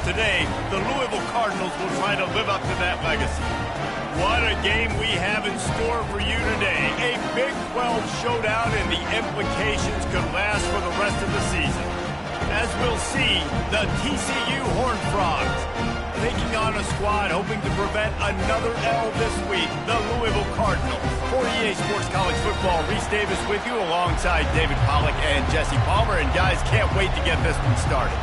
Today, the Louisville Cardinals will try to live up to that legacy. What a game we have in store for you today. A Big 12 showdown, and the implications could last for the rest of the season. As we'll see, the TCU Horned Frogs taking on a squad hoping to prevent another L this week, the Louisville Cardinals. For EA Sports College Football, Reese Davis with you alongside David Pollack and Jesse Palmer. And guys, can't wait to get this one started.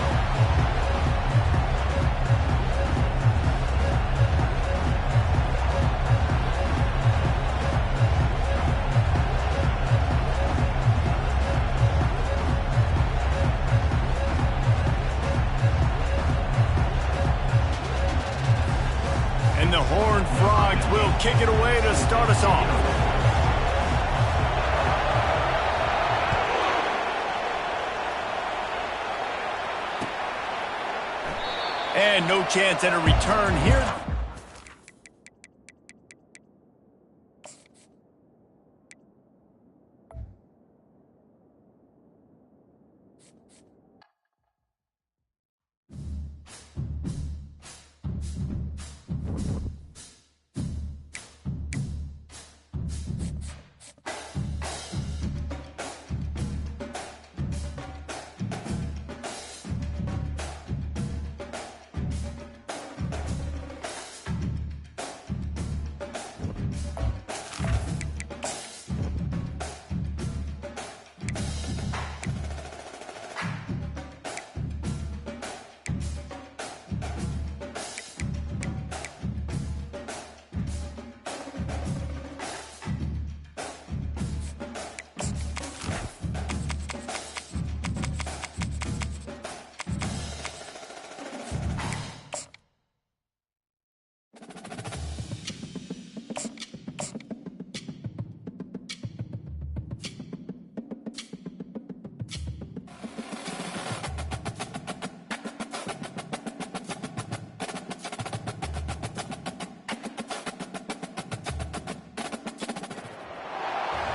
And the Horned Frogs will kick it away to start us off. And no chance at a return here.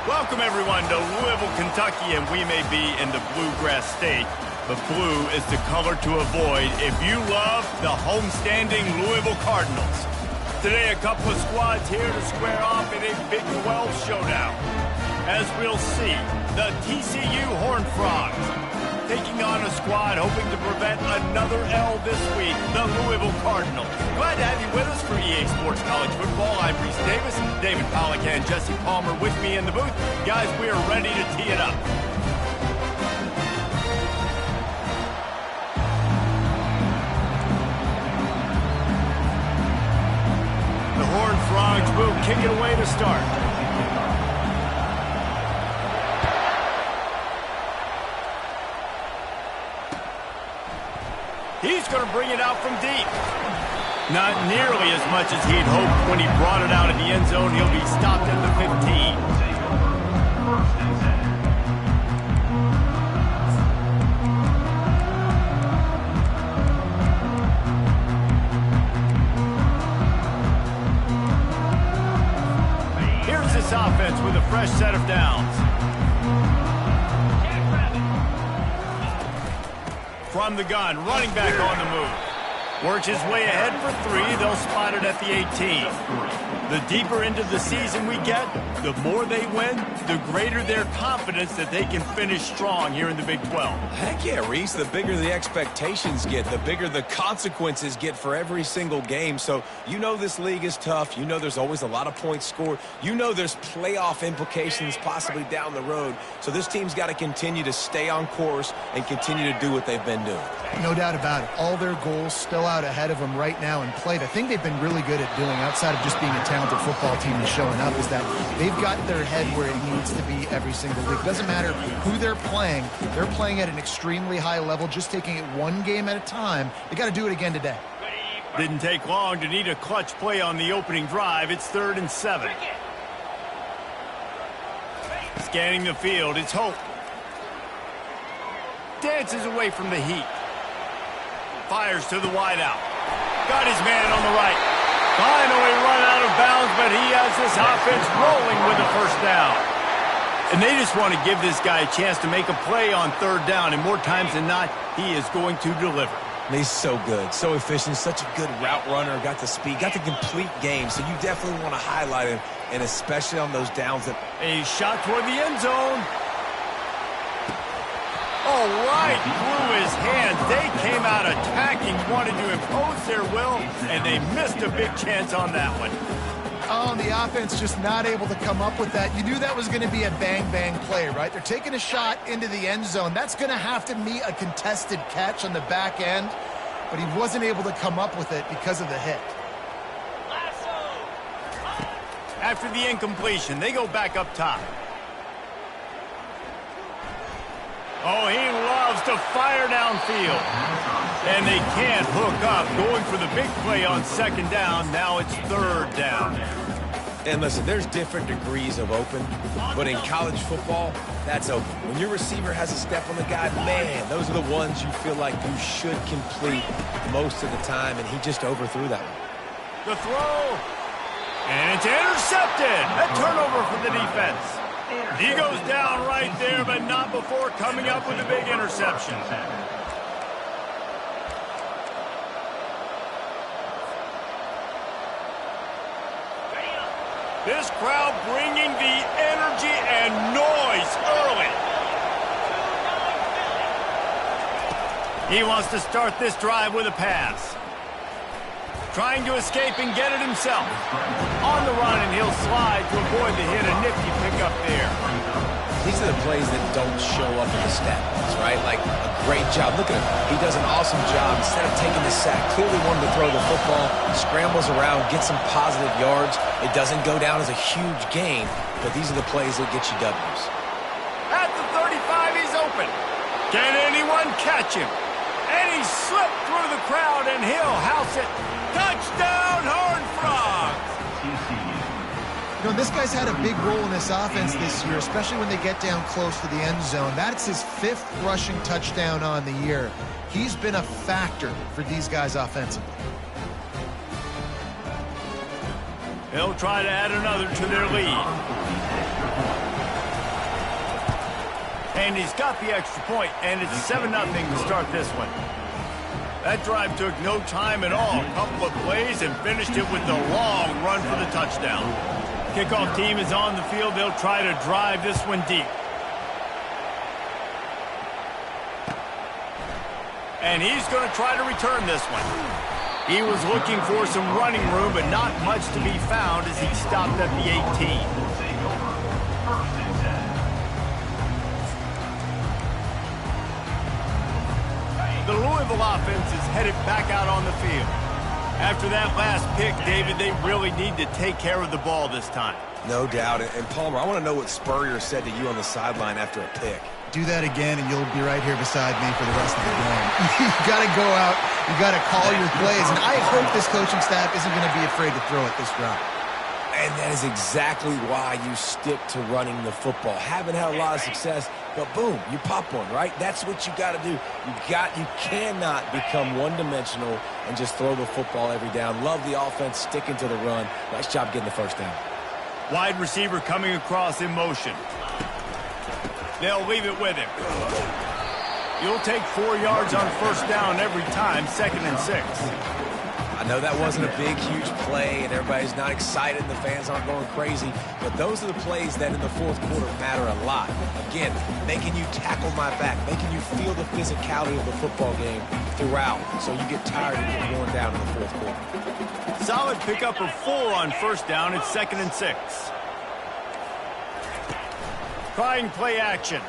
Welcome, everyone, to Louisville, Kentucky, and we may be in the Bluegrass State, but blue is the color to avoid if you love the homestanding Louisville Cardinals. Today, a couple of squads here to square off in a Big 12 showdown. As we'll see, the TCU Horned Frogs taking on a squad hoping to prevent another L this week, the Louisville Cardinals. Glad to have you with us for EA Sports College Football. I'm Reese Davis, David Pollack and Jesse Palmer with me in the booth. Guys, we are ready to tee it up. The Horned Frogs will kick it away to start. He's going to bring it out from deep. Not nearly as much as he'd hoped when he brought it out in the end zone. He'll be stopped at the 15. Here's this offense with a fresh set of downs. From the gun, running back on the move. Works his way ahead for three. They'll spot it at the 18. The deeper into the season we get, the more they win, the greater their confidence that they can finish strong here in the Big 12. Heck yeah, Reese. The bigger the expectations get, the bigger the consequences get for every single game. So you know this league is tough. You know there's always a lot of points scored. You know there's playoff implications possibly down the road. So this team's got to continue to stay on course and continue to do what they've been doing. No doubt about it. All their goals still out ahead of them right now in play. The thing they've been really good at doing, outside of just being a talented football team and showing up, is that they've got their head where it needs to be every single week. Doesn't matter who they're playing at an extremely high level, just taking it one game at a time. They got to do it again today. Didn't take long to need a clutch play on the opening drive. It's 3rd and 7. Scanning the field, it's Hope. Dances away from the heat. Fires to the wideout. Got his man on the right. Finally run out of bounds, but he has this offense rolling with a first down. And they just want to give this guy a chance to make a play on 3rd down, and more times than not, he is going to deliver. He's so good, so efficient, such a good route runner, got the speed, got the complete game, so you definitely want to highlight him, and especially on those downs. A shot toward the end zone. Oh, right through his hands. They came out attacking, wanted to impose their will, and they missed a big chance on that one. Oh, and the offense just not able to come up with that. You knew that was going to be a bang-bang play, right? They're taking a shot into the end zone. That's going to have to meet a contested catch on the back end, but he wasn't able to come up with it because of the hit. After the incompletion, they go back up top. Oh, he loves to fire downfield. And they can't hook up, going for the big play on second down. Now it's third down. And listen, there's different degrees of open, but in college football, that's open. When your receiver has a step on the guy, man, those are the ones you feel like you should complete most of the time, and he just overthrew that one. The throw, and it's intercepted. A turnover for the defense. He goes down right there, but not before coming up with a big interception. This crowd bringing the energy and noise early. He wants to start this drive with a pass. Trying to escape and get it himself. On the run, and he'll slide to avoid the hit. A nifty pickup there. These are the plays that don't show up in the stat books, right? Like a great job. Look at him. He does an awesome job. Instead of taking the sack, clearly wanted to throw the football, scrambles around, gets some positive yards. It doesn't go down as a huge gain, but these are the plays that get you W's. At the 35, he's open. Can anyone catch him? And he slipped through the crowd, and he'll house it. Touchdown, Horned Frogs! You know, this guy's had a big role in this offense this year, especially when they get down close to the end zone. That's his 5th rushing touchdown on the year. He's been a factor for these guys offensively. They'll try to add another to their lead. And he's got the extra point, and it's 7-0 to start this one. That drive took no time at all. A couple of plays and finished it with the long run for the touchdown. Kickoff team is on the field. They'll try to drive this one deep. And he's going to try to return this one. He was looking for some running room, but not much to be found as he stopped at the 18. The Louisville offense is headed back out on the field. After that last pick, David, they really need to take care of the ball this time. No doubt. And Palmer, I want to know what Spurrier said to you on the sideline after a pick. Do that again, and you'll be right here beside me for the rest of the game. You got to go out. You got to call your plays. And I hope this coaching staff isn't going to be afraid to throw it this route. And that is exactly why you stick to running the football. Haven't had a lot of success, but boom, you pop one, right? That's what you got to do. You cannot become one-dimensional and just throw the football every down. Love the offense, sticking to the run. Nice job getting the first down. Wide receiver coming across in motion. They'll leave it with him. You'll take 4 yards on first down every time, 2nd and 6. I know that wasn't a big, huge play, and everybody's not excited, and the fans aren't going crazy, but those are the plays that in the fourth quarter matter a lot. Again, making you tackle my back, making you feel the physicality of the football game throughout, so you get tired and get worn down in the fourth quarter. Solid pickup of 4 on first down. It's 2nd and 6. Trying play action.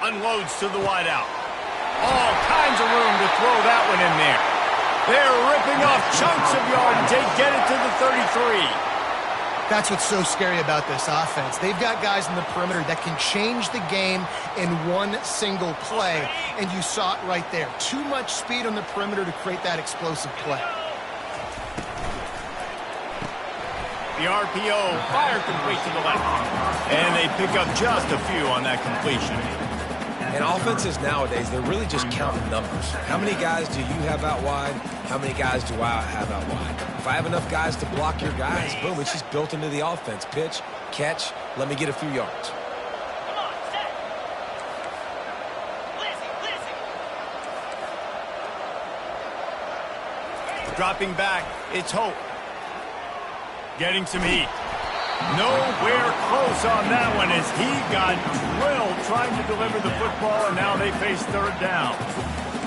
Unloads to the wideout. All kinds of room to throw that one in there. They're ripping off chunks of yardage. They get it to the 33. That's what's so scary about this offense. They've got guys in the perimeter that can change the game in one single play, and you saw it right there. Too much speed on the perimeter to create that explosive play. The RPO, fire complete to the left. And they pick up just a few on that completion. And offenses nowadays, they're really just counting numbers. How many guys do you have out wide? How many guys do I have out wide? If I have enough guys to block your guys, boom, it's just built into the offense. Pitch, catch, let me get a few yards. Dropping back, it's Hope. Getting some heat. Nowhere close on that one as he got drilled trying to deliver the football, and now they face third down.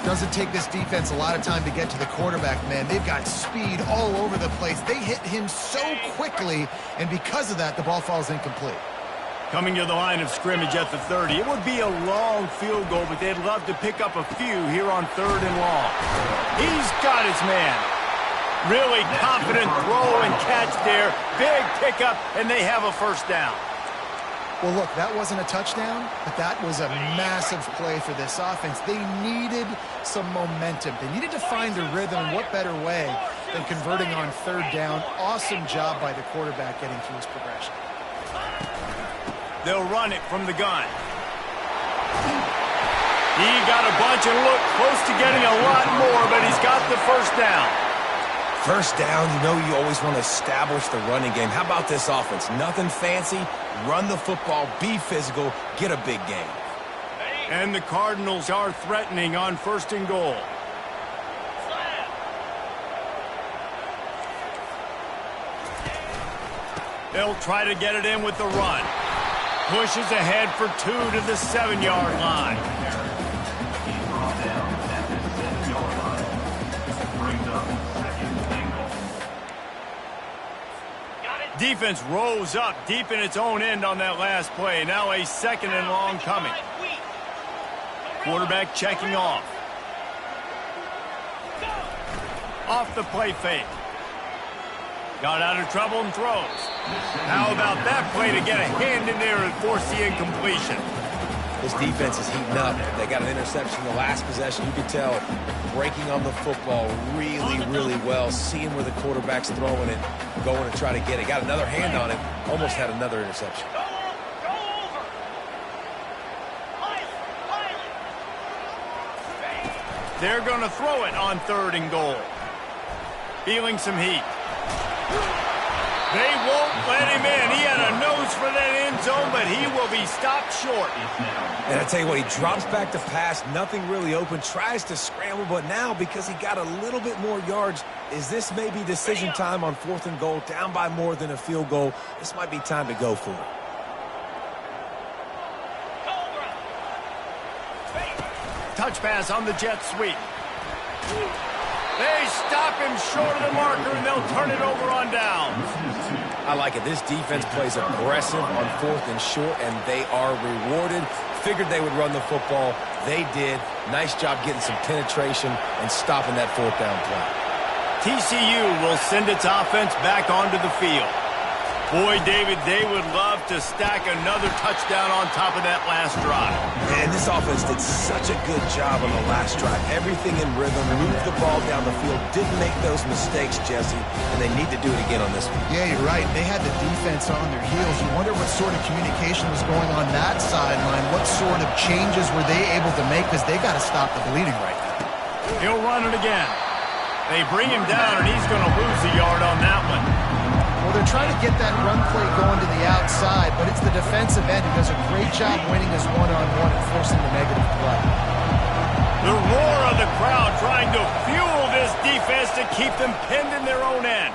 Doesn't take this defense a lot of time to get to the quarterback, man. They've got speed all over the place. They hit him so quickly, and because of that, the ball falls incomplete. Coming to the line of scrimmage at the 30. It would be a long field goal, but they'd love to pick up a few here on 3rd and long. He's got his man. Really confident throw and catch there. Big pickup, and they have a first down. Well, look, that wasn't a touchdown, but that was a massive play for this offense. They needed some momentum. They needed to find a rhythm, and what better way than converting on 3rd down. Awesome job by the quarterback getting through his progression. They'll run it from the gun. He got a bunch and looked close to getting a lot more, but he's got the first down. First down, you know you always want to establish the running game. How about this offense? Nothing fancy. Run the football, be physical, get a big gain. And the Cardinals are threatening on 1st and goal. They'll try to get it in with the run. Pushes ahead for 2 to the 7-yard line. Defense rose up deep in its own end on that last play. Now a 2nd and long coming. Quarterback checking off. Off the play fake. Got out of trouble and throws. How about that play to get a hand in there and force the incompletion? This defense is heating up. They got an interception the last possession. You could tell breaking on the football really, really well. Seeing where the quarterback's throwing it, going to try to get it. Got another hand on it. Almost had another interception. They're going to throw it on 3rd and goal. Feeling some heat. They won't let him in. He had a nose for that end zone, but he will be stopped short. And I tell you what, he drops back to pass, nothing really open, tries to scramble, but now because he got a little bit more yards, is this maybe decision time on 4th and goal, down by more than a field goal? This might be time to go for it. Touch pass on the jet sweep. They stop him short of the marker, and they'll turn it over on down. I like it. This defense plays aggressive on 4th and short, and they are rewarded. Figured they would run the football. They did. Nice job getting some penetration and stopping that 4th down play. TCU will send its offense back onto the field. Boy, David, they would love to stack another touchdown on top of that last drive. And this offense did such a good job on the last drive. Everything in rhythm, moved the ball down the field, didn't make those mistakes, Jesse, and they need to do it again on this one. Yeah, you're right. They had the defense on their heels. You wonder what sort of communication was going on that sideline. What sort of changes were they able to make, because they got to stop the bleeding right now. He'll run it again. They bring him down, and he's going to lose a yard on that one. Well, they're trying to get that run play going to the outside, but it's the defensive end who does a great job winning his one-on-one and forcing the negative play. The roar of the crowd trying to fuel this defense to keep them pinned in their own end.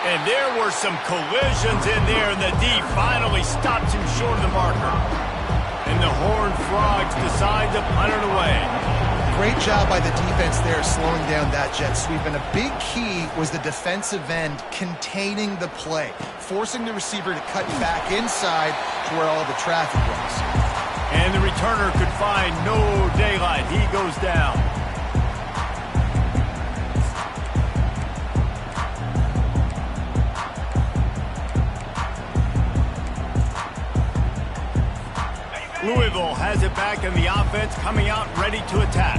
And there were some collisions in there, and the D finally stops him short of the marker. And the Horned Frogs decide to punt it away. Great job by the defense there slowing down that jet sweep, and a big key was the defensive end containing the play, forcing the receiver to cut back inside to where all the traffic was. And the returner could find no daylight. He goes down. Louisville has it back, and the offense coming out ready to attack.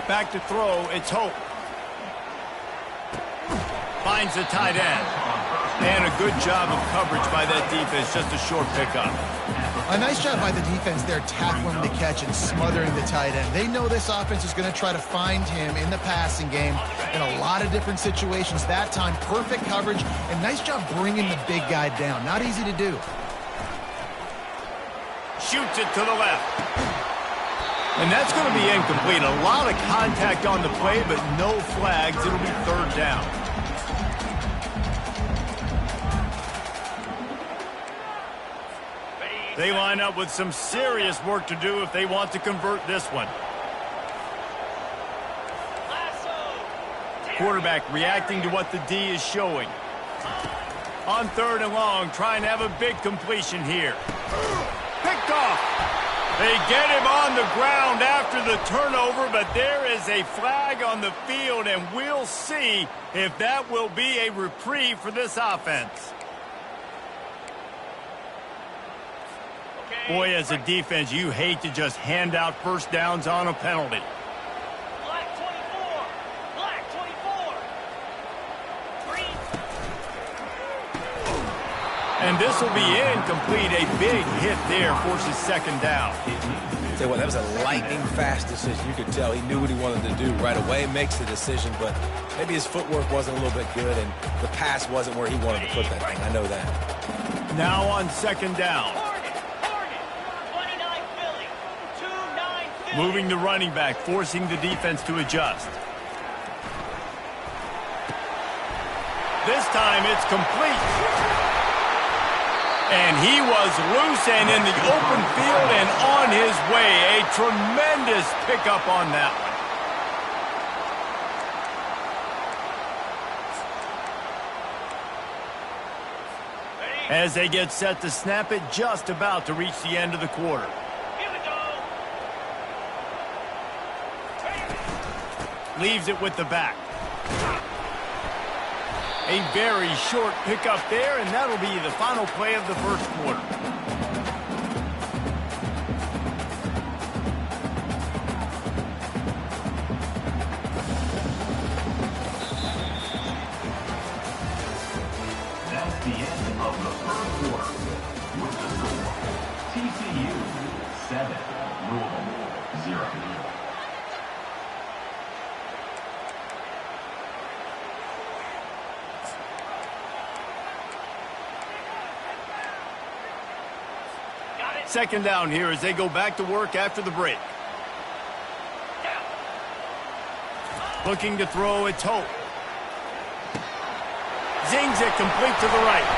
Back to throw, it's Hope. Finds the tight end. And a good job of coverage by that defense, just a short pickup. A nice job by the defense there, tackling the catch and smothering the tight end. They know this offense is going to try to find him in the passing game in a lot of different situations. That time, perfect coverage, and nice job bringing the big guy down. Not easy to do. shoots it to the left. And that's going to be incomplete. A lot of contact on the play, but no flags. It'll be third down. They line up with some serious work to do if they want to convert this one. Quarterback reacting to what the D is showing. On third and long, trying to have a big completion here. Picked off. They get him on the ground after the turnover, but there is a flag on the field, and we'll see if that will be a reprieve for this offense. Boy, as a defense, you hate to just hand out first downs on a penalty. Black 24. Black 24. Green. And this will be incomplete. A big hit there forces second down. Tell you what, that was a lightning-fast decision. You could tell he knew what he wanted to do right away, makes the decision, but maybe his footwork wasn't a little bit good, and the pass wasn't where he wanted to put that thing. I know that. Now on second down. Moving the running back, forcing the defense to adjust. This time it's complete. And he was loose and in the open field and on his way. A tremendous pickup on that one. As they get set to snap it, just about to reach the end of the quarter. Leaves it with the back. A very short pickup there, and that'll be the final play of the first quarter. That's the end of the first quarter. With the score, TCU 7, Louisville 0. Second down here as they go back to work after the break. Looking to throw, it's Hope. Zings it complete to the right.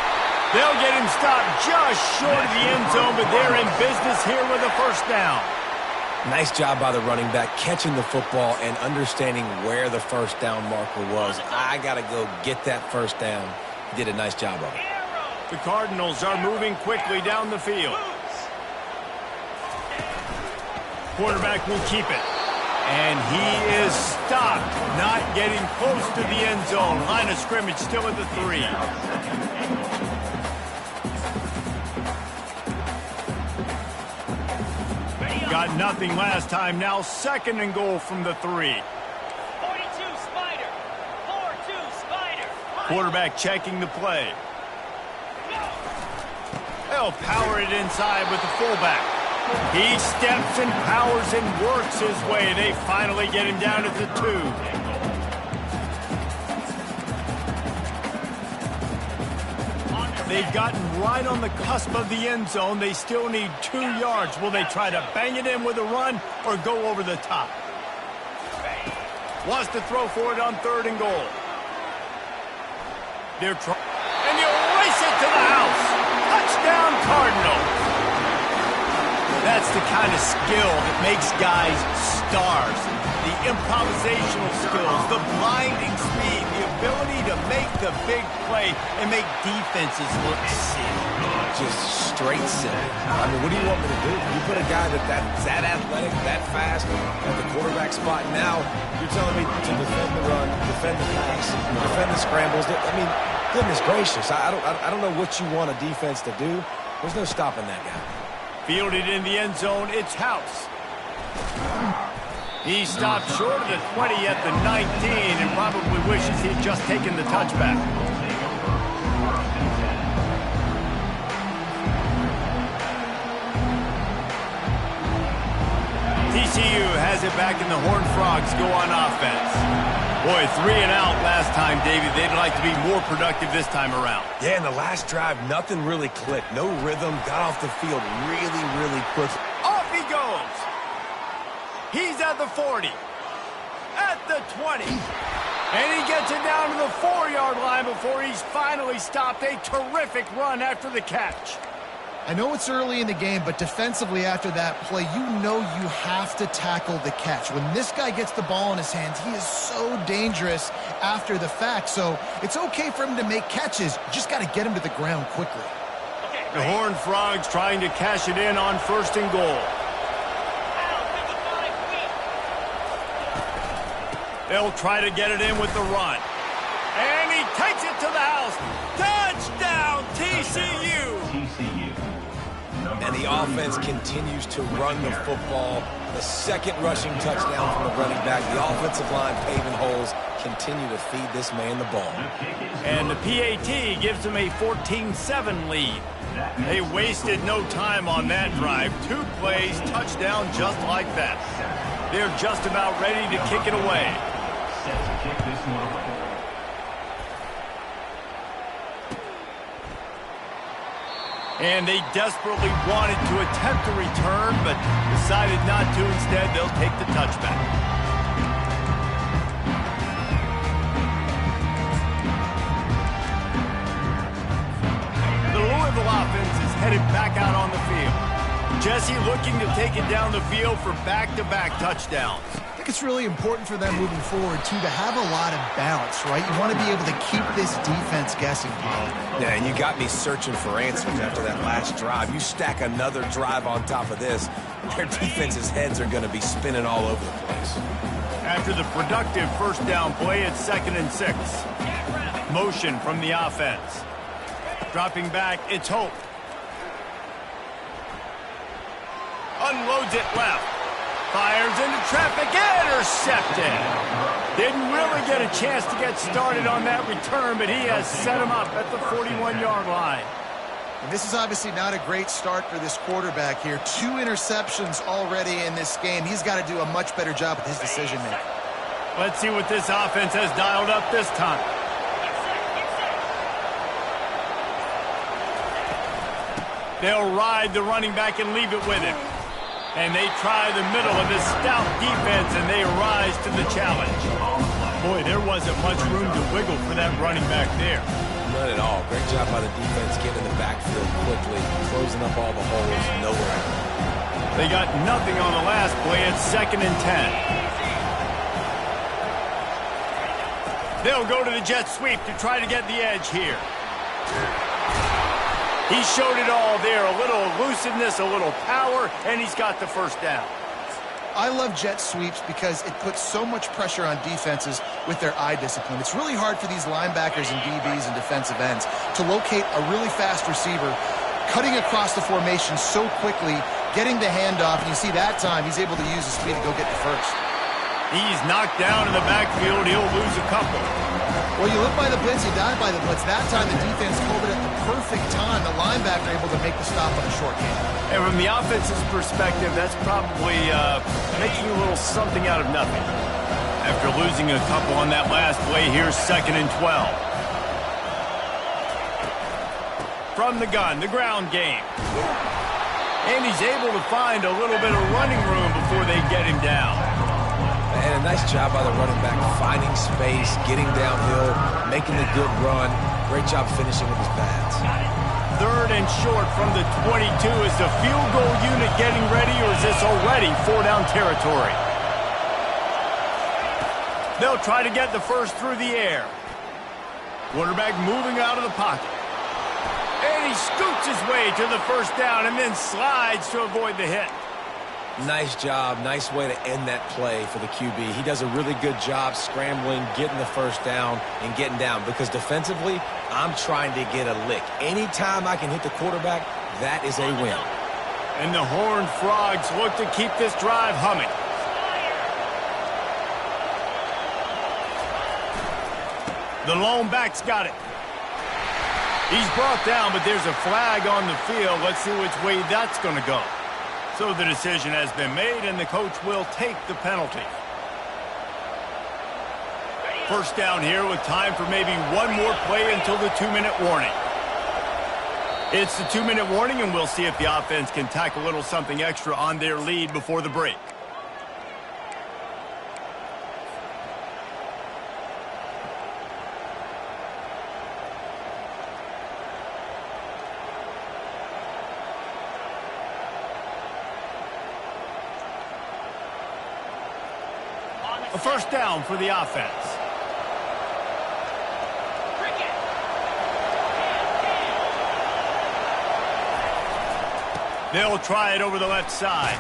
They'll get him stopped just short of the end zone, but they're in business here with a first down. Nice job by the running back, catching the football and understanding where the first down marker was. I got to go get that first down. He did a nice job of it. The Cardinals are moving quickly down the field. Quarterback will keep it. And he is stopped, not getting close to the end zone. Line of scrimmage still at the 3. Got nothing last time. Now second and goal from the 3. 42 Spider. 4-2 Spider. Quarterback checking the play. They'll power it inside with the fullback. He steps and powers and works his way. They finally get him down at the 2. They've gotten right on the cusp of the end zone. They still need 2 yards. Will they try to bang it in with a run or go over the top? Wants to throw for it on third and goal. They're trying. And he'll race it to the house. Touchdown, Cardinals. That's the kind of skill that makes guys stars. The improvisational skills, the blinding speed, the ability to make the big play and make defenses look silly. Just straight silly. I mean, what do you want me to do? You put a guy that's that athletic, that fast at the quarterback spot. Now you're telling me to defend the run, defend the pass, defend the scrambles. I mean, goodness gracious. I don't know what you want a defense to do. There's no stopping that guy. Fielded in the end zone, it's House. He stopped short of the 20 at the 19 and probably wishes he'd just taken the touchback. TCU has it back and the Horned Frogs go on offense. Boy, 3 and out last time, David. They'd like to be more productive this time around. Yeah, in the last drive, nothing really clicked. No rhythm, got off the field really, really quick. Off he goes. He's at the 40. At the 20. And he gets it down to the 4-yard line before he's finally stopped. A terrific run after the catch. I know it's early in the game, but defensively after that play, you know you have to tackle the catch. When this guy gets the ball in his hands, he is so dangerous after the fact. So it's okay for him to make catches. You just got to get him to the ground quickly. The Horned Frogs trying to cash it in on 1st and goal. They'll try to get it in with the run. And he takes it to the house. Touchdown, TCU! TCU. And the offense continues to run the football. The 2nd rushing touchdown from the running back. The offensive line paving holes. Continue to feed this man the ball. And the PAT gives them a 14-7 lead. They wasted no time on that drive. 2 plays, touchdown just like that. They're just about ready to kick it away. Set to kick this one away. And they desperately wanted to attempt a return, but decided not to. Instead, they'll take the touchback. The Louisville offense is headed back out on the field. Jesse looking to take it down the field for back-to-back touchdowns. I think it's really important for them moving forward, too, to have a lot of balance, right? You want to be able to keep this defense guessing, Paul. Yeah, and you got me searching for answers after that last drive. You stack another drive on top of this, their defense's heads are going to be spinning all over the place. After the productive 1st down play, it's 2nd and 6. Motion from the offense. Dropping back, it's Hope. Unloads it left. Fires into traffic, intercepted. Didn't really get a chance to get started on that return, but he has set him up at the 41-yard line. And this is obviously not a great start for this quarterback here. 2 interceptions already in this game. He's got to do a much better job with his decision-making. Let's see what this offense has dialed up this time. They'll ride the running back and leave it with him. And they try the middle of this stout defense, and they rise to the challenge. Boy, there wasn't much room to wiggle for that running back there. None at all. Great job by the defense getting in the backfield quickly, closing up all the holes, nowhere. They got nothing on the last play. It's 2nd and 10. They'll go to the jet sweep to try to get the edge here. He showed it all there, a little elusiveness, a little power, and he's got the 1st down. I love jet sweeps because it puts so much pressure on defenses with their eye discipline. It's really hard for these linebackers and DBs and defensive ends to locate a really fast receiver, cutting across the formation so quickly, getting the handoff, and you see that time he's able to use his speed to go get the 1st. He's knocked down in the backfield. He'll lose a couple. Well, you live by the blitz, you die by the blitz. That time the defense called it at the perfect time. The linebacker able to make the stop on a short game. And from the offense's perspective, that's probably making a little something out of nothing. After losing a couple on that last play, here's 2nd and 12. From the gun, the ground game. And he's able to find a little bit of running room before they get him down. And a nice job by the running back, finding space, getting downhill, making the good run. Great job finishing with his pads. 3rd and short from the 22. Is the field goal unit getting ready, or is this already 4-down territory? They'll try to get the 1st through the air. Quarterback moving out of the pocket. And he scoots his way to the 1st down and then slides to avoid the hit. Nice job. Nice way to end that play for the QB. He does a really good job scrambling, getting the 1st down, and getting down. Because defensively, I'm trying to get a lick. Anytime I can hit the quarterback, that is a win. And the Horned Frogs look to keep this drive humming. The lone back's got it. He's brought down, but there's a flag on the field. Let's see which way that's going to go. So the decision has been made, and the coach will take the penalty. first down here with time for maybe one more play until the 2-minute warning. It's the 2-minute warning, and we'll see if the offense can tack a little something extra on their lead before the break. A first down for the offense. They'll try it over the left side.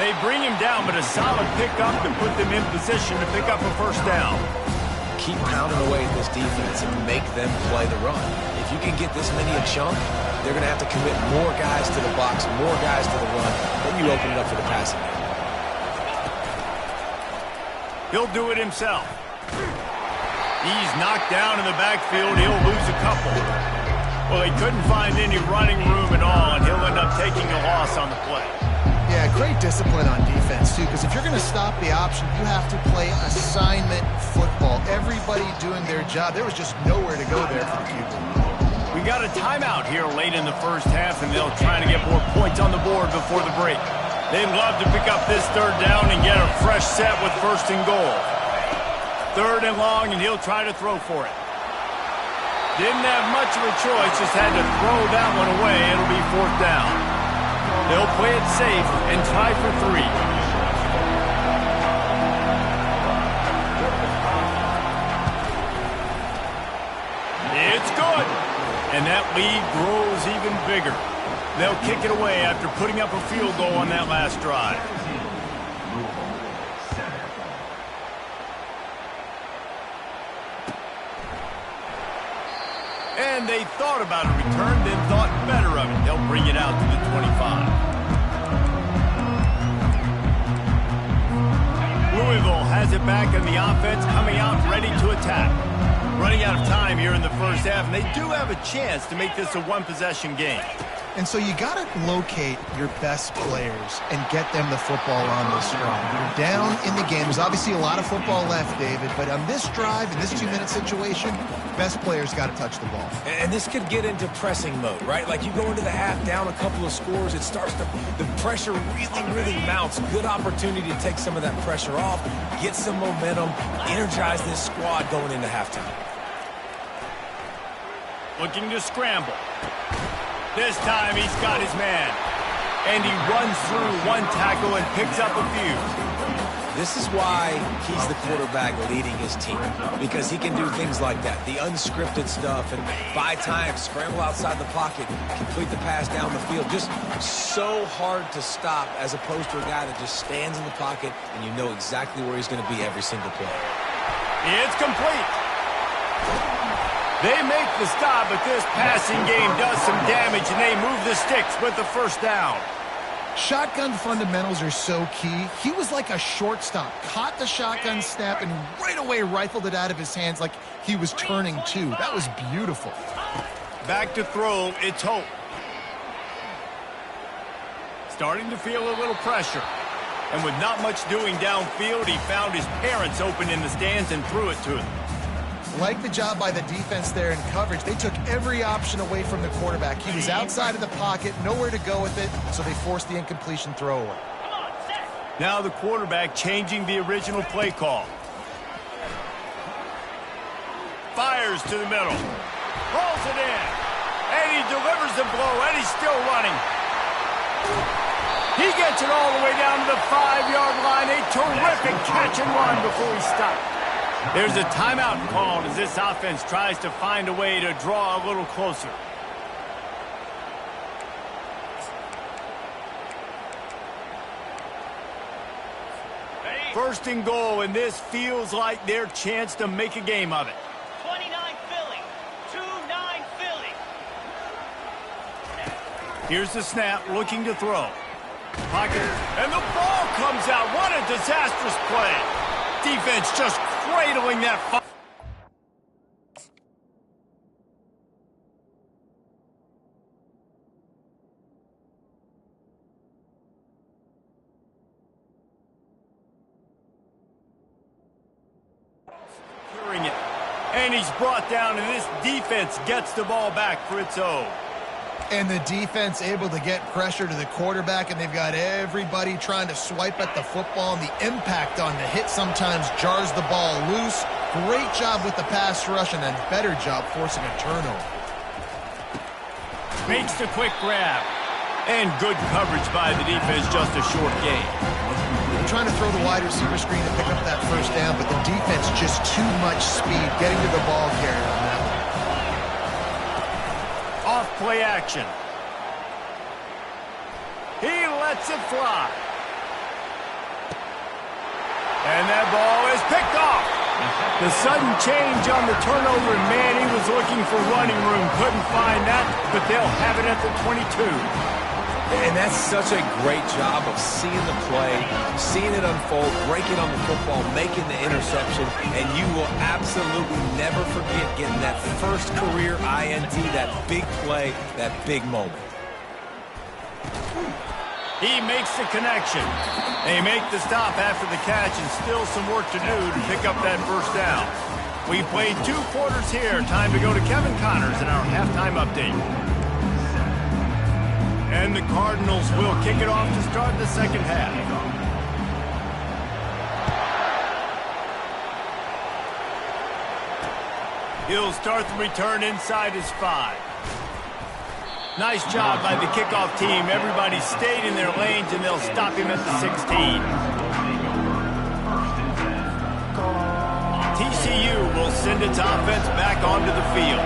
They bring him down, but a solid pickup to put them in position to pick up a first down. Keep pounding away at this defense and make them play the run. If you can get this many a chunk, they're going to have to commit more guys to the box, more guys to the run. Then you open it up for the passing game. He'll do it himself. He's knocked down in the backfield. He'll lose a couple. Well, he couldn't find any running room at all, and he'll end up taking a loss on the play. Yeah, great discipline on defense, too, because if you're going to stop the option, you have to play assignment football. Everybody doing their job. There was just nowhere to go there for the QB. We got a timeout here late in the first half, and they'll try to get more points on the board before the break. They'd love to pick up this third down and get a fresh set with first and goal. 3rd and long, and he'll try to throw for it. Didn't have much of a choice, just had to throw that one away. It'll be 4th down. They'll play it safe and try for 3. It's good. And that lead grows even bigger. They'll kick it away after putting up a field goal on that last drive. And they thought about a return, then thought better of it. They'll bring it out to the 25. Louisville has it back, and the offense coming out ready to attack. Running out of time here in the first half, and they do have a chance to make this a one-possession game. And so you got to locate your best players and get them the football on this drive. You're down in the game. There's obviously a lot of football left, David, but on this drive, in this 2-minute situation, best players got to touch the ball. And this could get into pressing mode, right? Like you go into the half down a couple of scores, it starts to, the pressure really mounts. Good opportunity to take some of that pressure off, get some momentum, energize this squad going into halftime. Looking to scramble. This time he's got his man. And he runs through one tackle and picks up a few. This is why he's the quarterback leading his team, because he can do things like that, the unscripted stuff, and buy time, scramble outside the pocket, complete the pass down the field. Just so hard to stop as opposed to a guy that just stands in the pocket and you know exactly where he's going to be every single play. It's complete. They make the stop, but this passing game does some damage, and they move the sticks with the first down. Shotgun fundamentals are so key. He was like a shortstop, caught the shotgun snap, and right away rifled it out of his hands like he was turning two. That was beautiful. Back to throw, it's Hope. Starting to feel a little pressure. And with not much doing downfield, he found his parents open in the stands and threw it to him. Like the job by the defense there in coverage. They took every option away from the quarterback. He was outside of the pocket, nowhere to go with it, so they forced the incompletion throwaway. Now the quarterback changing the original play call. Fires to the middle. Rolls it in. And he delivers the blow, and he's still running. He gets it all the way down to the 5-yard line. A terrific catch and run before he stopped. There's a timeout called as this offense tries to find a way to draw a little closer. First and goal, and this feels like their chance to make a game of it. 29 Philly, 2-9 Philly. Here's the snap, looking to throw. Pocket, and the ball comes out. What a disastrous play. Defense just cradling that. And he's brought down, and this defense gets the ball back for its own. And the defense able to get pressure to the quarterback, and they've got everybody trying to swipe at the football, and the impact on the hit sometimes jars the ball loose. Great job with the pass rush, and a better job forcing a turnover. Makes the quick grab. And good coverage by the defense, just a short gain. They're trying to throw the wide receiver screen to pick up that first down, but the defense just too much speed getting to the ball carrier on that one. Off play action. He lets it fly. And that ball is picked off. The sudden change on the turnover, and man, he was looking for running room. Couldn't find that, but they'll have it at the 22. And that's such a great job of seeing the play, seeing it unfold, breaking on the football, making the interception, and you will absolutely never forget getting that first career INT, that big play, that big moment. He makes the connection. They make the stop after the catch, and still some work to do to pick up that first down. We played 2 quarters here. Time to go to Kevin Connors in our halftime update. And the Cardinals will kick it off to start the second half. He'll start the return inside his 5. Nice job by the kickoff team. Everybody stayed in their lanes, and they'll stop him at the 16. TCU will send its offense back onto the field.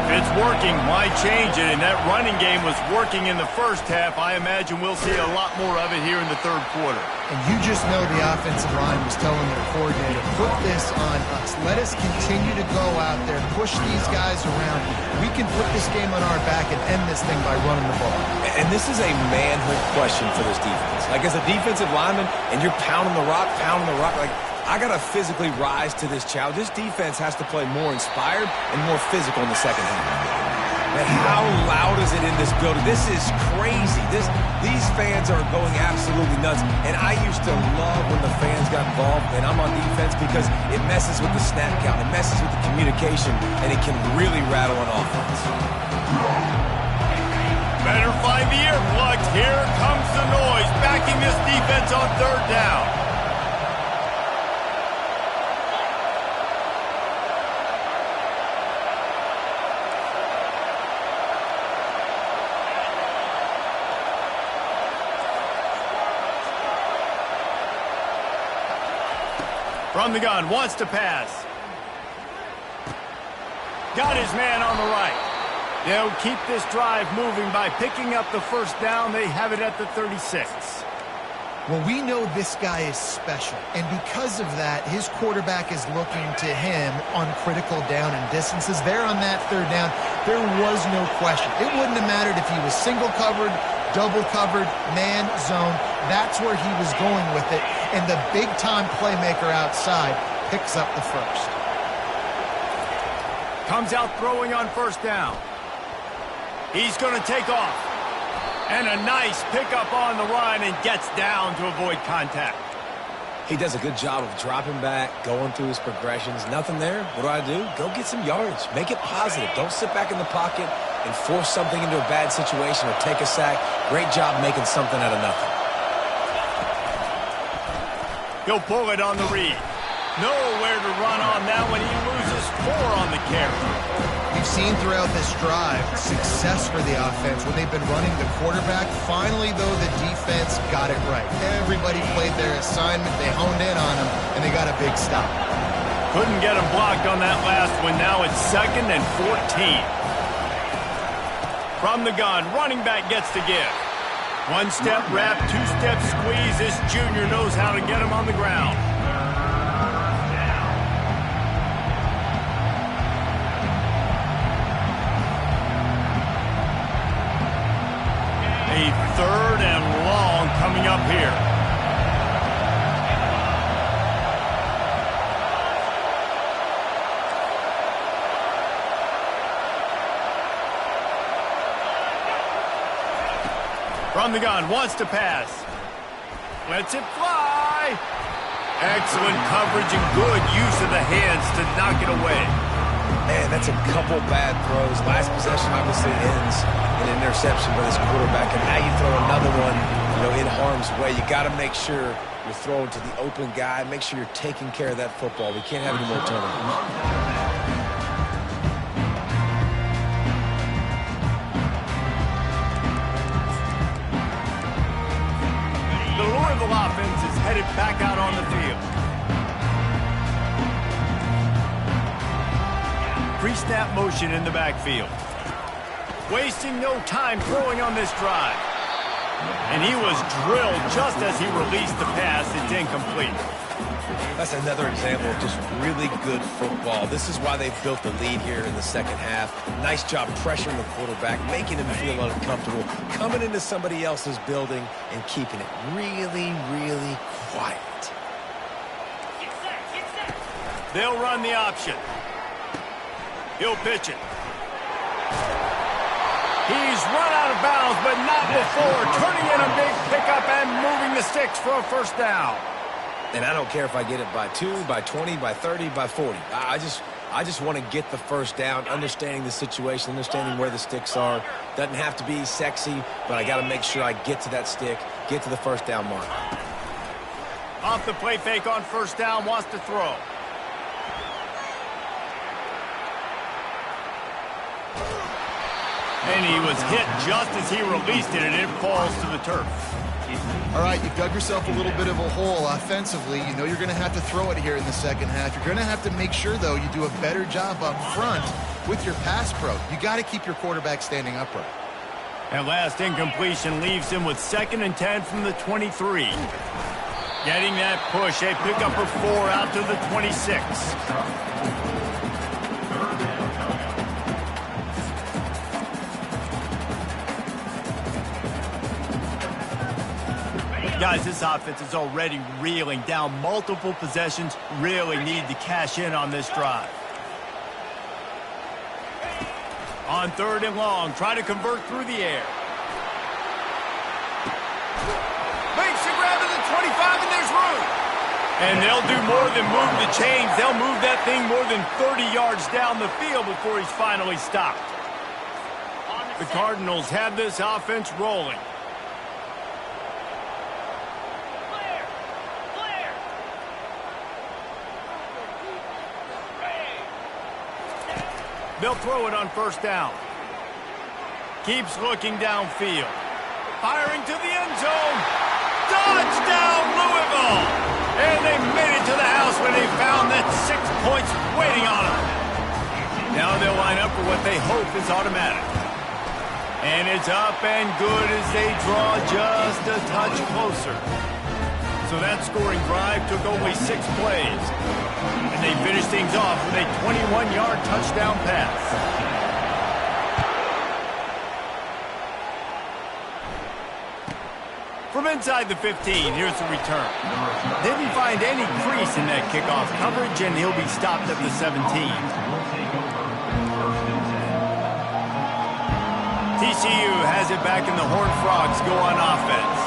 If it's working, why change it? And that running game was working in the first half. I imagine we'll see a lot more of it here in the third quarter. And you just know the offensive line was telling their coordinator, put this on us. Let us continue to go out there, push these guys around. We can put this game on our back and end this thing by running the ball. And this is a manhood question for this defense. Like, as a defensive lineman, and you're pounding the rock, like, I got to physically rise to this challenge. This defense has to play more inspired and more physical in the second half. And how loud is it in this building? This is crazy. These fans are going absolutely nuts. And I used to love when the fans got involved, and I'm on defense, because it messes with the snap count. It messes with the communication, and it can really rattle an offense. Better find the earplugs. Here comes the noise, backing this defense on third down. From the gun, wants to pass. Got his man on the right. They'll keep this drive moving by picking up the first down. They have it at the 36. Well, we know this guy is special, and because of that, his quarterback is looking to him on critical down and distances. There on that third down, there was no question. It wouldn't have mattered if he was single covered, double covered, man, zone. That's where he was going with it, and the big-time playmaker outside picks up the first. Comes out throwing on first down. He's going to take off. And a nice pickup on the run, and gets down to avoid contact. He does a good job of dropping back, going through his progressions. Nothing there. What do? Go get some yardage. Make it positive. Don't sit back in the pocket and force something into a bad situation or take a sack. Great job making something out of nothing. He'll pull it on the read. Nowhere to run on that one. He loses 4 on the carry. We've seen throughout this drive success for the offense when they've been running the quarterback. Finally, though, the defense got it right. Everybody played their assignment. They honed in on him, and they got a big stop. Couldn't get him blocked on that last one. Now it's 2nd and 14. From the gun, running back gets to give. 1-step wrap, 2-step squeeze. This junior knows how to get him on the ground. A 3rd and long coming up here. From the gun, wants to pass. Lets it fly. Excellent coverage and good use of the hands to knock it away. Man, that's a couple bad throws. Last possession obviously ends in an interception by this quarterback, and now you throw another one, in harm's way. You got to make sure you're throwing to the open guy. Make sure you're taking care of that football. We can't have any more turnovers. The Louisville offense is headed back out on the field. Pre-snap motion in the backfield. Wasting no time throwing on this drive. And he was drilled just as he released the pass. It's incomplete. That's another example of just really good football. This is why they've built the lead here in the second half. Nice job pressuring the quarterback, making him feel uncomfortable, coming into somebody else's building and keeping it really, really quiet. They'll run the option. He'll pitch it. He's run out of bounds, but not before. Turning in a big pickup and moving the sticks for a first down. And I don't care if I get it by 2, by 20, by 30, by 40. I just want to get the first down, understanding the situation, understanding where the sticks are. Doesn't have to be sexy, but I got to make sure I get to that stick, get to the first down mark. Off the play fake on first down, wants to throw. And he was hit just as he released it, and it falls to the turf. All right, you've dug yourself a little bit of a hole offensively. You know you're going to have to throw it here in the second half. You're going to have to make sure, though, you do a better job up front with your pass pro. You got to keep your quarterback standing upright. And last incompletion leaves him with 2nd and 10 from the 23. Getting that push, a pickup of 4 out to the 26. Guys, this offense is already reeling down multiple possessions. Really need to cash in on this drive. On 3rd and long, try to convert through the air. Makes a grab at the 25, and there's room. And they'll do more than move the chains. They'll move that thing more than 30 yards down the field before he's finally stopped. The Cardinals have this offense rolling. They'll throw it on first down. Keeps looking downfield. Firing to the end zone. Touchdown, Louisville! And they made it to the house when they found that 6 points waiting on them. Now they'll line up for what they hope is automatic. And it's up and good as they draw just a touch closer. So that scoring drive took only 6 plays. And they finished things off with a 21-yard touchdown pass. From inside the 15, here's the return. Didn't find any crease in that kickoff coverage, and he'll be stopped at the 17. TCU has it back, and the Horned Frogs go on offense.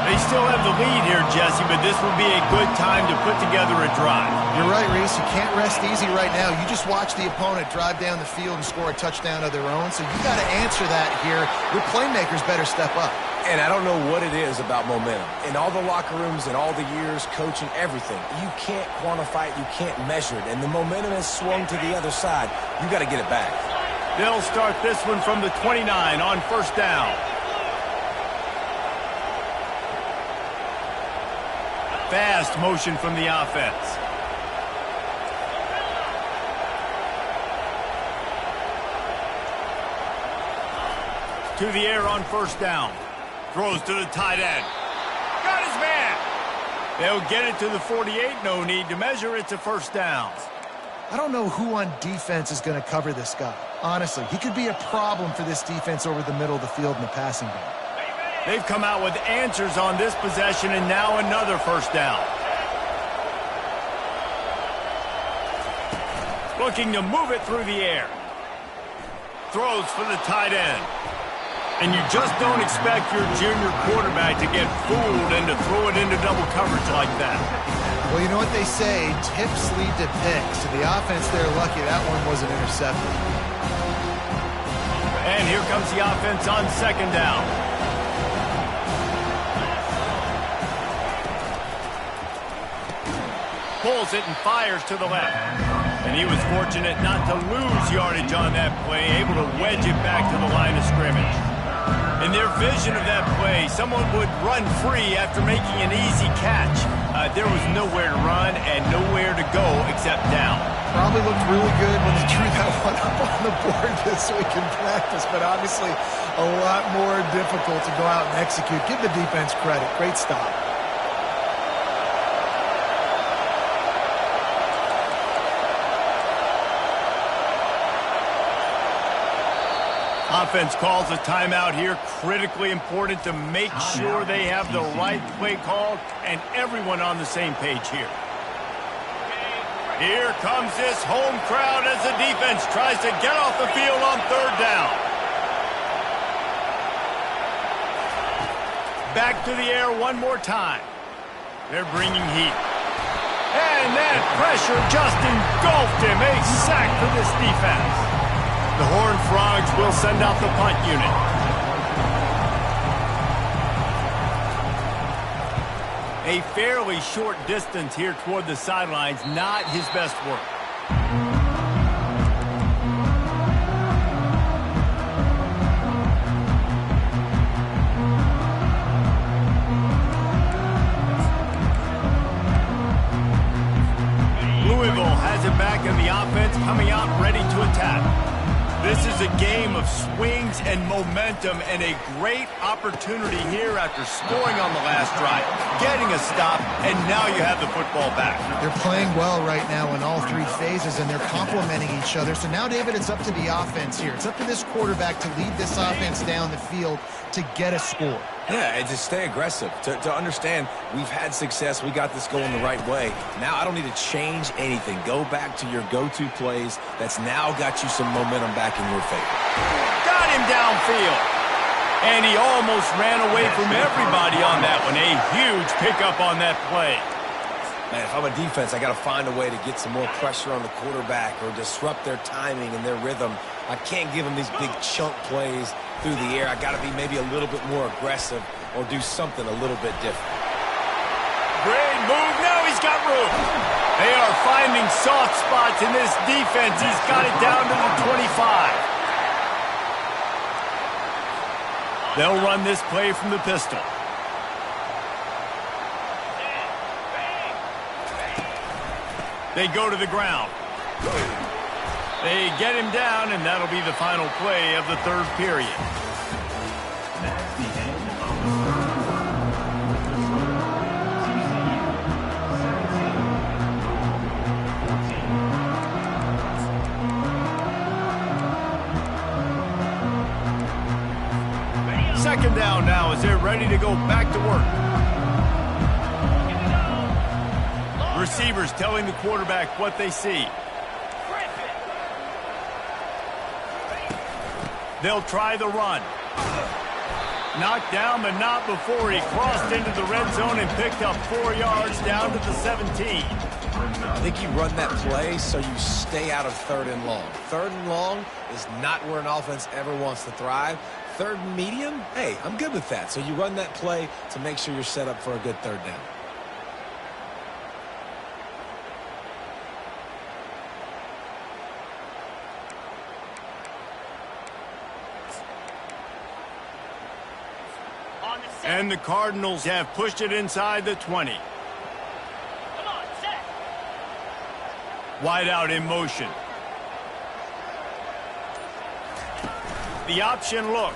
They still have the lead here, Jesse, but this will be a good time to put together a drive. You're right, Reese. You can't rest easy right now. You just watch the opponent drive down the field and score a touchdown of their own, so you got to answer that here. Your playmakers better step up. And I don't know what it is about momentum. In all the locker rooms and all the years, coaching, everything, you can't quantify it, you can't measure it. And the momentum has swung to the other side. You got to get it back. They'll start this one from the 29 on first down. Fast motion from the offense. To the air on first down. Throws to the tight end. Got his man. They'll get it to the 48. No need to measure. It's a first down. I don't know who on defense is going to cover this guy. Honestly, he could be a problem for this defense over the middle of the field in the passing game. They've come out with answers on this possession, and now another first down. Looking to move it through the air. Throws for the tight end. And you just don't expect your junior quarterback to get fooled and to throw it into double coverage like that. Well, you know what they say, tips lead to picks. So the offense, they're lucky that one wasn't intercepted. And here comes the offense on second down. Pulls it and fires to the left. And he was fortunate not to lose yardage on that play, able to wedge it back to the line of scrimmage. In their vision of that play, someone would run free after making an easy catch. There was nowhere to run and nowhere to go except down. Probably looked really good when they drew that one up on the board this week in practice, but obviously a lot more difficult to go out and execute. Give the defense credit. Great stop. Offense calls a timeout here. Critically important to make sure they have the right play called and everyone on the same page here. Here comes this home crowd as the defense tries to get off the field on third down. Back to the air one more time. They're bringing heat. And that pressure just engulfed him. A sack for this defense. The Horned Frogs will send out the punt unit. A fairly short distance here toward the sidelines, not his best work. Louisville has it back in the offense, coming out ready to attack. This is a game of swings and momentum and a great opportunity here after scoring on the last drive, getting a stop, and now you have the football back. They're playing well right now in all three phases, and they're complementing each other. So now, David, it's up to the offense here. It's up to this quarterback to lead this offense down the field to get a score. Yeah, and to stay aggressive, to understand we've had success, we got this going the right way. Now I don't need to change anything. Go back to your go-to plays. That's now got you some momentum back in your favor. Got him downfield. And he almost ran away from everybody on that one. A huge pickup on that play. Man, if I'm a defense, I got to find a way to get some more pressure on the quarterback or disrupt their timing and their rhythm. I can't give them these big chunk plays through the air. I got to be maybe a little bit more aggressive or do something a little bit different. Great move. Now he's got room. They are finding soft spots in this defense. He's got it down to the 25. They'll run this play from the pistol. They go to the ground. They get him down, and that'll be the final play of the third period. That's the end of the third quarter. Second down now as they're ready to go back to work. Receivers telling the quarterback what they see. They'll try the run. Knocked down, but not before he crossed into the red zone and picked up 4 yards down to the 17. I think you run that play so you stay out of third and long. Third and long is not where an offense ever wants to thrive. Third and medium, hey, I'm good with that. So you run that play to make sure you're set up for a good third down. And the Cardinals have pushed it inside the 20. Come on, set. Wide out in motion. The option look.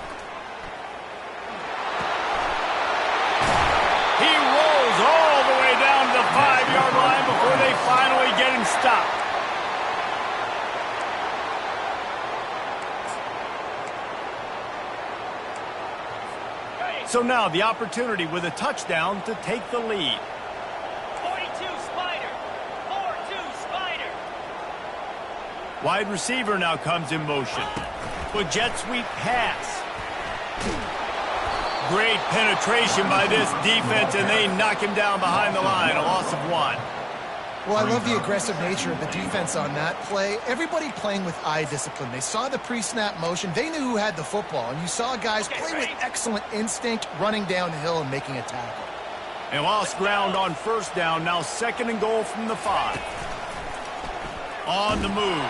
He rolls all the way down to the 5-yard line before they finally get him stopped. So now the opportunity with a touchdown to take the lead. 42 Spider. 4-2 Spider. Wide receiver now comes in motion. With jet sweep pass. Great penetration by this defense, and they knock him down behind the line. A loss of 1. Well, I love the aggressive nature of the defense on that play. Everybody playing with eye discipline. They saw the pre-snap motion. They knew who had the football, and you saw guys play with excellent instinct, running downhill and making a tackle. And lost ground on first down. Now 2nd and goal from the 5. On the move.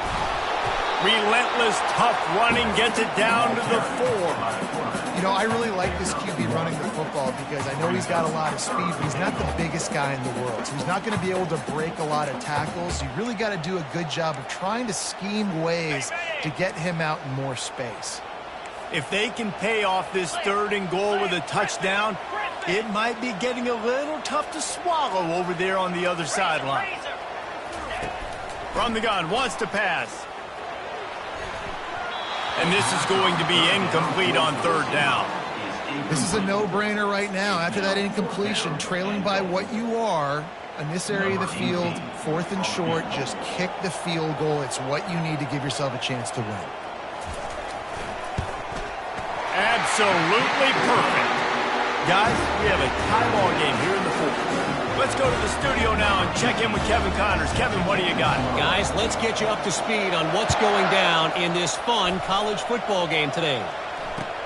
Relentless, tough running, gets it down to the 4. You know, I really like this QB running the football because I know he's got a lot of speed, but he's not the biggest guy in the world. So he's not going to be able to break a lot of tackles. You really got to do a good job of trying to scheme ways to get him out in more space. If they can pay off this 3rd and goal with a touchdown, it might be getting a little tough to swallow over there on the other sideline. From the gun, wants to pass. And this is going to be incomplete on 3rd down. This is a no-brainer right now. After that incompletion, trailing by what you are in this area of the field, 4th and short, just kick the field goal. It's what you need to give yourself a chance to win. Absolutely perfect. Guys, we have a tie ball game here in the 4th. Let's go to the studio now and check in with Kevin Connors. Kevin, what do you got? Guys, let's get you up to speed on what's going down in this fun college football game today.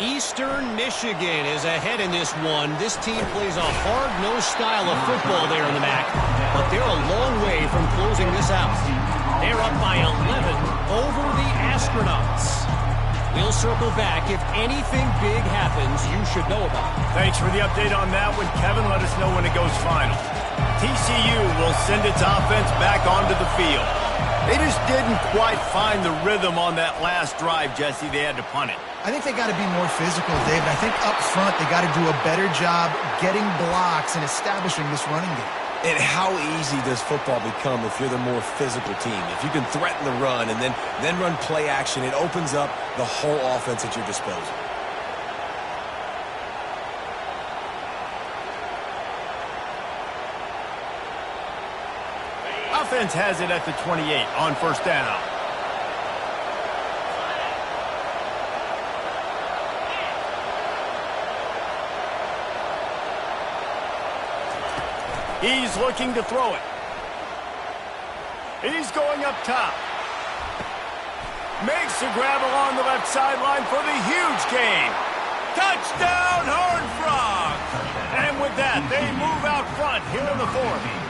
Eastern Michigan is ahead in this one. This team plays a hard-nosed style of football there in the MAC, but they're a long way from closing this out. They're up by 11 over the Astronauts. We'll circle back. If anything big happens, you should know about it. Thanks for the update on that one, Kevin. Let us know when it goes final. TCU will send its offense back onto the field. They just didn't quite find the rhythm on that last drive, Jesse. They had to punt it. I think they got to be more physical, David. I think up front they got to do a better job getting blocks and establishing this running game. And how easy does football become if you're the more physical team? If you can threaten the run and then run play action, it opens up the whole offense at your disposal. Offense has it at the 28 on 1st down. He's looking to throw it. He's going up top. Makes the grab along the left sideline for the huge gain. Touchdown, Horned Frogs! And with that, they move out front here in the 4th.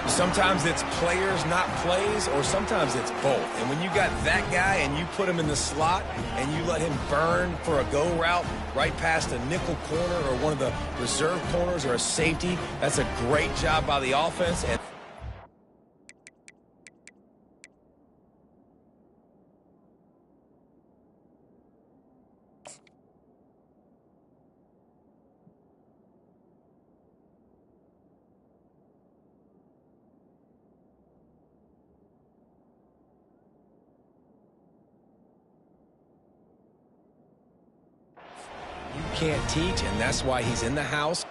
Sometimes it's players, not plays, or sometimes it's both. And when you got that guy and you put him in the slot and you let him burn for a go route right past a nickel corner or one of the reserve corners or a safety, that's a great job by the offense. And you can't teach, and that's why he's in the house.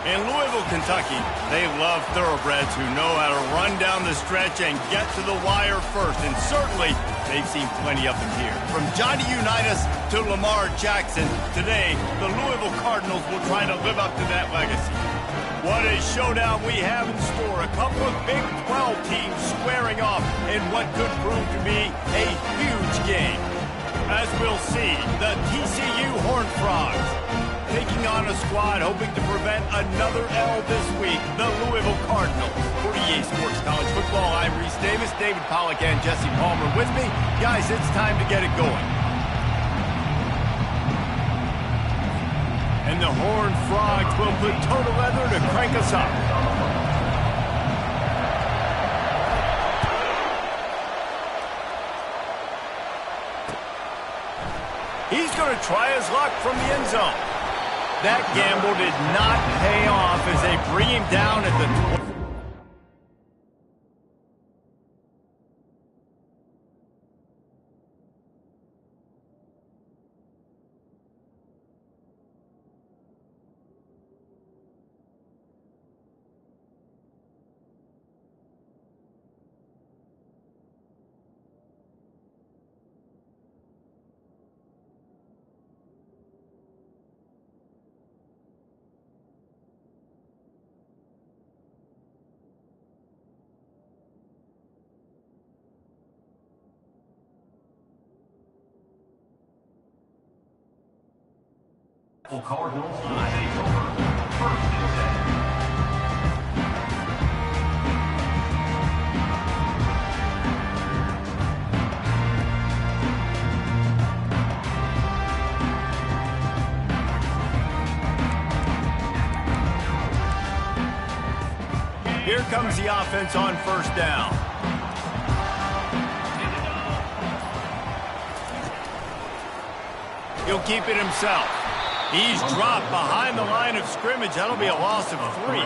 In Louisville, Kentucky, they love thoroughbreds who know how to run down the stretch and get to the wire first. And certainly, they've seen plenty of them here. From Johnny Unitas to Lamar Jackson, today, the Louisville Cardinals will try to live up to that legacy. What a showdown we have in store. A couple of Big 12 teams squaring off in what could prove to be a huge game. As we'll see, the TCU Horned Frogs taking on a squad hoping to prevent another L this week, the Louisville Cardinals. For EA Sports College Football, I'm Reese Davis, David Pollack, and Jesse Palmer with me. Guys, it's time to get it going. And the Horned Frogs will put total leather to crank us up. He's going to try his luck from the end zone. That gamble did not pay off as they bring him down at the 20. Cardinals take over. First and 10. Here comes the offense on first down. He'll keep it himself. He's dropped behind the line of scrimmage. That'll be a loss of 3.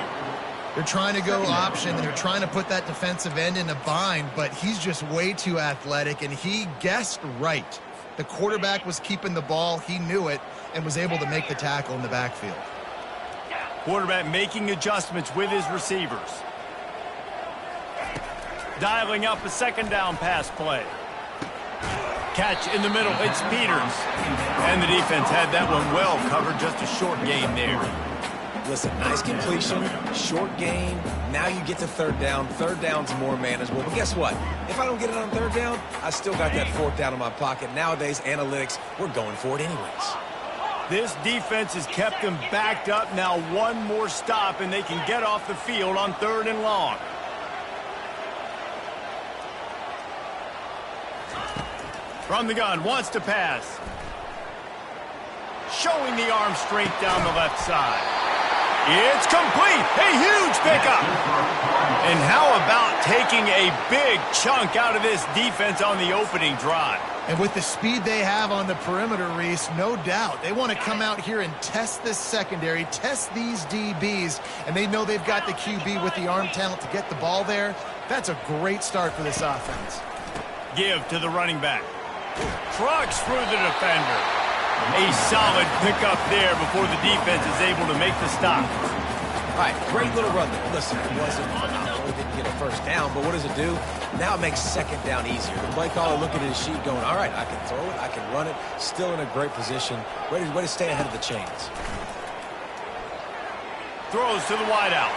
They're trying to go option, and they're trying to put that defensive end in a bind, but he's just way too athletic, and he guessed right. The quarterback was keeping the ball. He knew it and was able to make the tackle in the backfield. Quarterback making adjustments with his receivers. Dialing up a second down pass play. Catch in the middle, it's Peters. And the defense had that one well covered, just a short gain there. Listen, nice completion, short gain. Now you get to third down. Third down's more manageable. But guess what? If I don't get it on third down, I still got that fourth down in my pocket. Nowadays, analytics, we're going for it anyways. This defense has kept them backed up. Now one more stop, and they can get off the field on 3rd and long. From the gun, wants to pass. Showing the arm strength down the left side. It's complete. A huge pickup. And how about taking a big chunk out of this defense on the opening drive? And with the speed they have on the perimeter, Reese, no doubt, they want to come out here and test this secondary, test these DBs, and they know they've got the QB with the arm talent to get the ball there. That's a great start for this offense. Give to the running back. Trucks through the defender. A solid pickup there before the defense is able to make the stop. All right, great little run there. Listen, it didn't get a first down, but what does it do? Now it makes second down easier. The play caller looking at his sheet going, all right, I can throw it, I can run it, still in a great position, ready to stay ahead of the chains. Throws to the wideout.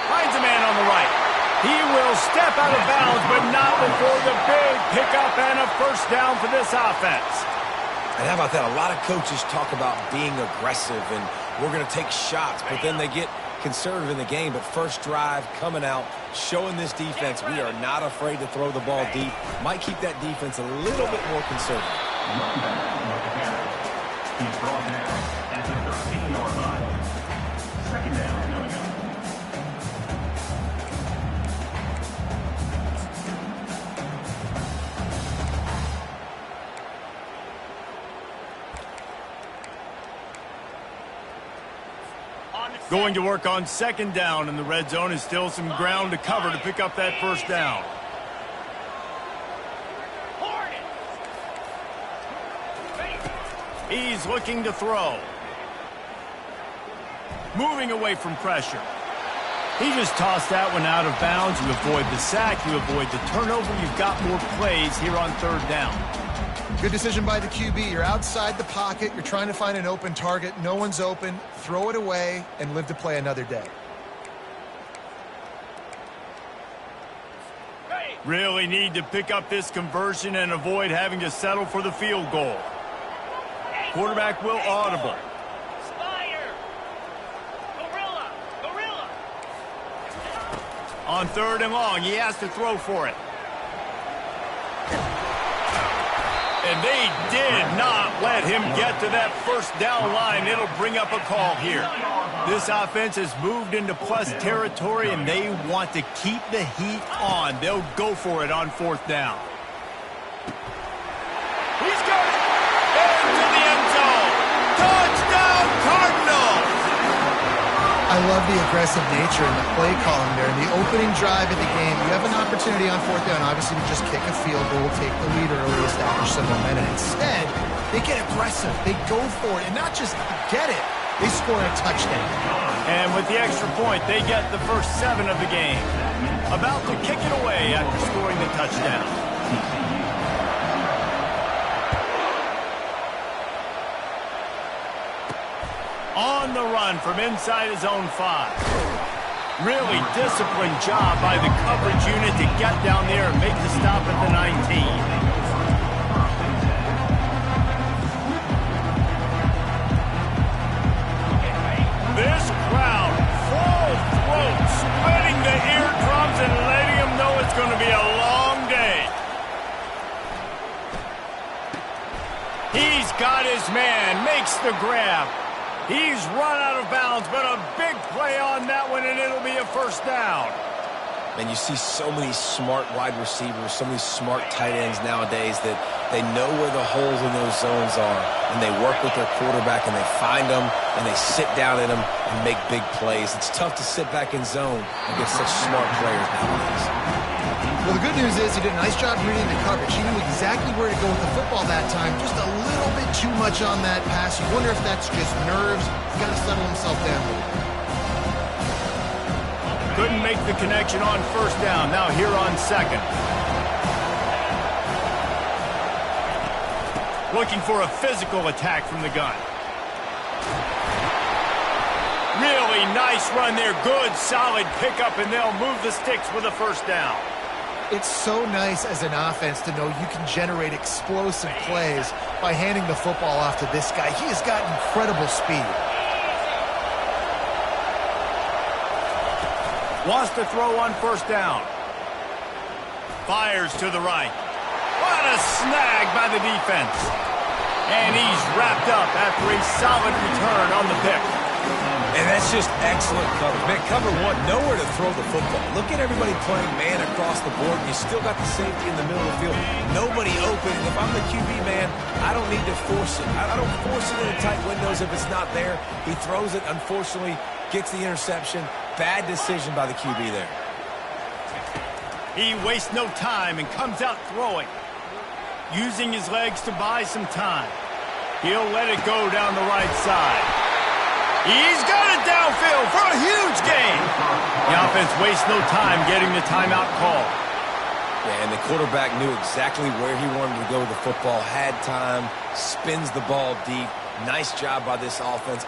Finds a man on the right. He will step out of bounds, but not before the big pickup and a first down for this offense. And how about that? A lot of coaches talk about being aggressive and we're going to take shots, but then they get conservative in the game. But first drive, coming out, showing this defense we are not afraid to throw the ball deep. Might keep that defense a little bit more conservative. He's brought down at the 13-yard line. Second down coming up. Going to work on second down in the red zone. Is still some ground to cover to pick up that first down. He's looking to throw. moving away from pressure. He just tossed that one out of bounds. You avoid the sack, you avoid the turnover. You've got more plays here on third down. Good decision by the QB. You're outside the pocket. You're trying to find an open target. No one's open. Throw it away and live to play another day. Really need to pick up this conversion and avoid having to settle for the field goal. Quarterback will audible. Spider! Gorilla! Gorilla! On third and long, he has to throw for it. And they did not let him get to that first down line. It'll bring up a call here. This offense has moved into plus territory, and they want to keep the heat on. They'll go for it on fourth down. He's got it! Into the end zone! Touchdown, Cardinals! I love the aggressive nature and the play calling there. In the opening drive of the game, you have an opportunity on fourth down, obviously, to just kick a field goal, take the lead early, establish some momentum. Instead, they get aggressive. They go for it, and not just get it. They score a touchdown. And with the extra point, they get the first 7 of the game. About to kick it away after scoring the touchdown. On the run from inside his own 5. Really disciplined job by the coverage unit to get down there and make the stop at the 19. This crowd, full throat, spreading the eardrums and letting them know it's going to be a long day. He's got his man, makes the grab. He's run out of bounds, but a big play on that one, and it'll be a first down. And you see so many smart wide receivers, so many smart tight ends nowadays that they know where the holes in those zones are, and they work with their quarterback, and they find them, and they sit down in them and make big plays. It's tough to sit back in zone against such smart players nowadays. Well, the good news is he did a nice job reading the coverage. He knew exactly where to go with the football that time. Just a little bit too much on that pass. You wonder if that's just nerves. He's got to settle himself down a little bit. Couldn't make the connection on first down. Now here on second. Looking for a physical attack from the gun. Really nice run there. Good, solid pickup, and they'll move the sticks with a first down. It's so nice as an offense to know you can generate explosive plays by handing the football off to this guy. He has got incredible speed. Wants to throw on first down. Fires to the right. What a snag by the defense. And he's wrapped up after a solid return on the pick. And that's just excellent coverage. Man, cover one, nowhere to throw the football. Look at everybody playing man across the board. You still got the safety in the middle of the field. Nobody open. And if I'm the QB, man, I don't need to force it. I don't force it into tight windows if it's not there. He throws it, unfortunately, gets the interception. Bad decision by the QB there. He wastes no time and comes out throwing. Using his legs to buy some time. He'll let it go down the right side. He's got it downfield for a huge gain. The offense wastes no time getting the timeout call. Yeah, and the quarterback knew exactly where he wanted to go with the football, had time, spins the ball deep. Nice job by this offense.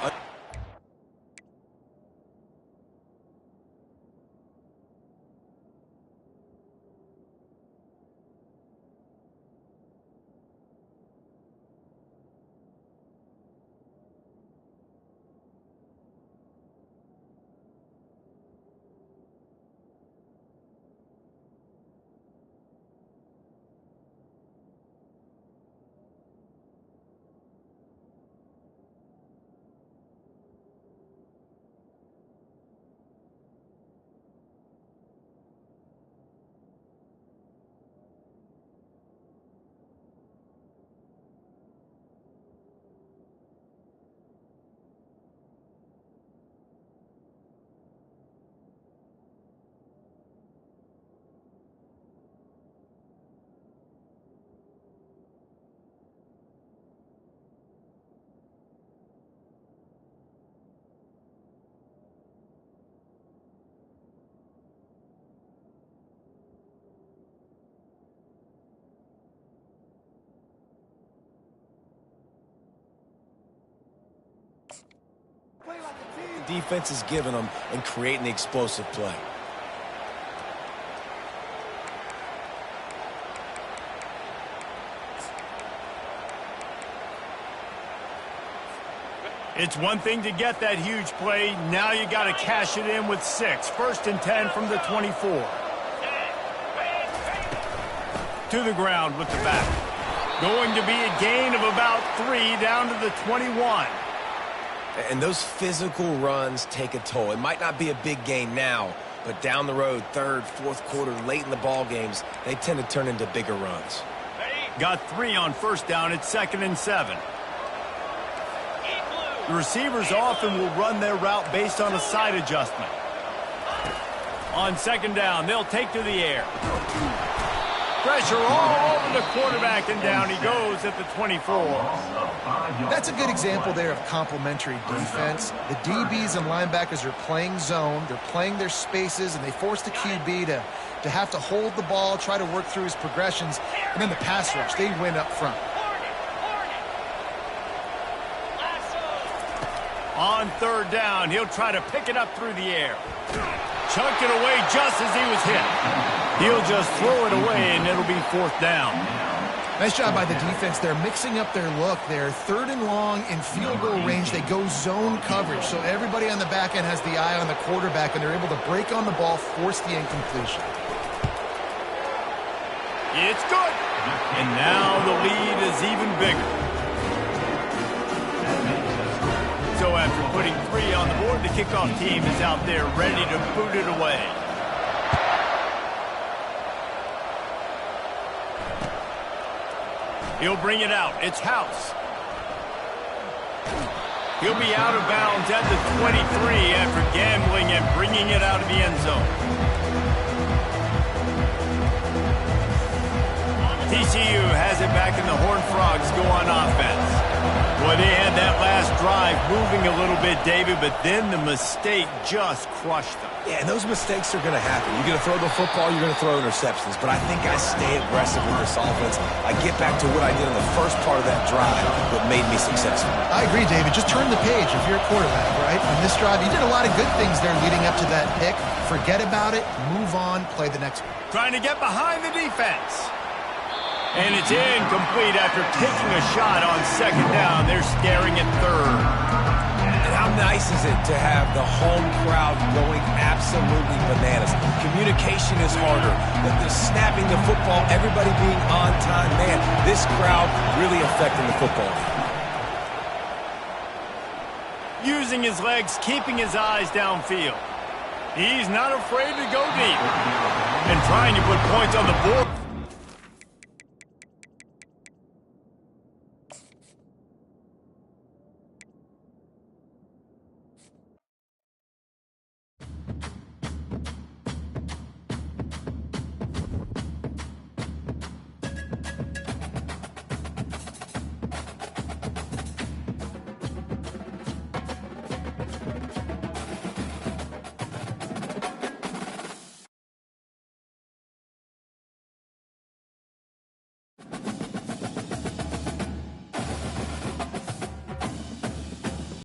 defense is giving them and creating the explosive play. It's one thing to get that huge play. Now you got to cash it in with 6. 1st and 10 from the 24. To the ground with the back. Going to be a gain of about 3 down to the 21. And those physical runs take a toll. It might not be a big gain now, but down the road, 3rd, 4th quarter, late in the ball games, they tend to turn into bigger runs. Got 3 on 1st down. It's 2nd and 7. The receivers often will run their route based on a side adjustment. On 2nd down, they'll take to the air. Pressure all over the quarterback, and down he goes at the 24. That's a good example there of complementary defense. The DBs and linebackers are playing zone. They're playing their spaces, and they force the QB to have to hold the ball, try to work through his progressions, and then the pass rush, they win up front. On 3rd down, he'll try to pick it up through the air. Chunked it away just as he was hit. He'll just throw it away, and it'll be 4th down. Nice job by the defense. They're mixing up their look. They're 3rd and long in field goal range. They go zone coverage, so everybody on the back end has the eye on the quarterback, and they're able to break on the ball, force the incompletion. It's good. And now the lead is even bigger. So after putting 3 on the board, the kickoff team is out there ready to boot it away. He'll bring it out. It's House. He'll be out of bounds at the 23 after gambling and bringing it out of the end zone. TCU has it back, and the Horned Frogs go on offense. Well, they had that last drive moving a little bit, David, but then the mistake just crushed them. Yeah, and those mistakes are going to happen. You're going to throw the football, you're going to throw interceptions. But I think I stay aggressive with this offense. I get back to what I did in the first part of that drive that made me successful. I agree, David. Just turn the page if you're a quarterback, right? On this drive, you did a lot of good things there leading up to that pick. Forget about it, move on, play the next one. Trying to get behind the defense. And it's incomplete after taking a shot on 2nd down. They're staring at 3rd. And how nice is it to have the home crowd going absolutely bananas? Communication is harder. The snapping the football, everybody being on time. Man, this crowd really affecting the football game. Using his legs, keeping his eyes downfield. He's not afraid to go deep. And trying to put points on the board.